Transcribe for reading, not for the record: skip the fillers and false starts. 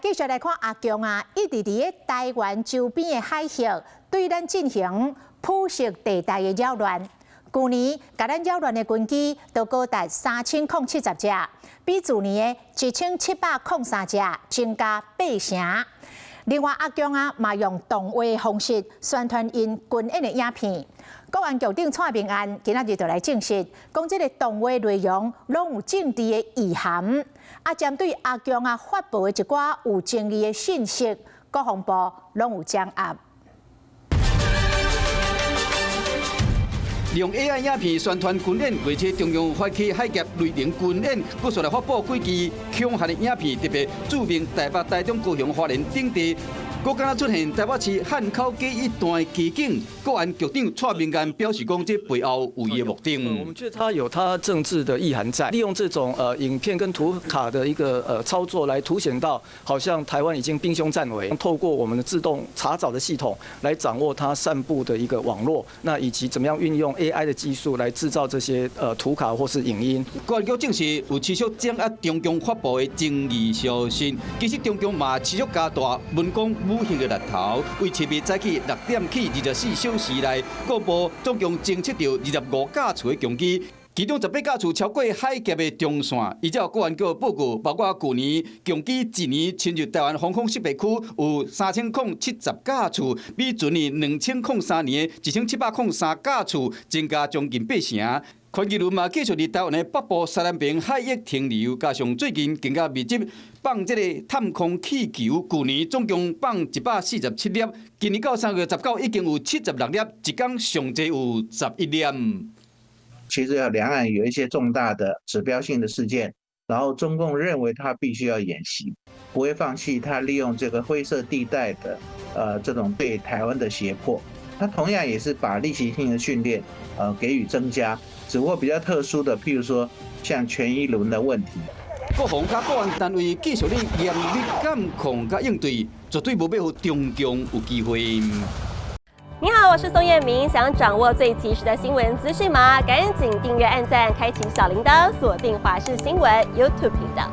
继续来看阿强啊，一直伫个台湾周边的海峡对咱进行捕食地带的扰乱。去年，甲咱扰乱的军机都高达3070只，比去年的1703只增加8成。另外，阿强啊，嘛用动画的方式宣传因军演的影片。国安局长蔡明安今仔日就来证实，讲这个动画内容拢有政治的意涵。啊，针对阿强啊发布的一寡有争议的讯息，国防部拢有掌握。利用 AI 影片宣传军演，而且中央发起海峡雷霆军演，佫说来发布几支强悍的影片，特别著名台北、台中、高雄、花莲等地。佫敢若出现台北市汉口街一段的奇景，国安局长蔡明安表示讲，这背后有伊的目的。我们觉得它有它政治的意涵在，利用这种影片跟图卡的一个操作来凸显到，好像台湾已经兵凶战危。透过我们的自动查找的系统来掌握它散布的一个网络，那以及怎么样运用 AI 的技术来制造这些图卡或是影音。国安局证实有持续掌握中共发布的争议消息，其实中共嘛持续加大文攻武行的力头，为7月早起6点起24小时内，国防总共侦测到25架次的强机。其中18架次超过海峡的中线，依照国安局报告，包括去年强机一年侵入台湾防空识别区有3070架次，比前年2003年的1703架次增加将近8成。宽基轮嘛继续伫台湾的北部西南边海域停留，加上最近更加密集放这个探空气球，去年总共放147粒，今年到3月19已经有76粒，一天上济有11粒。其实两岸有一些重大的指标性的事件，然后中共认为他必须要演习，不会放弃他利用这个灰色地带的这种对台湾的胁迫。他同样也是把例行性的训练给予增加，只不过比较特殊的，譬如说像全一轮的问题。国防甲国安单位继续咧严厉监控甲应对，绝对无要互中共有机会。你好，我是宋彦明。想掌握最及时的新闻资讯吗？赶紧订阅、按赞、开启小铃铛，锁定华视新闻 YouTube 频道。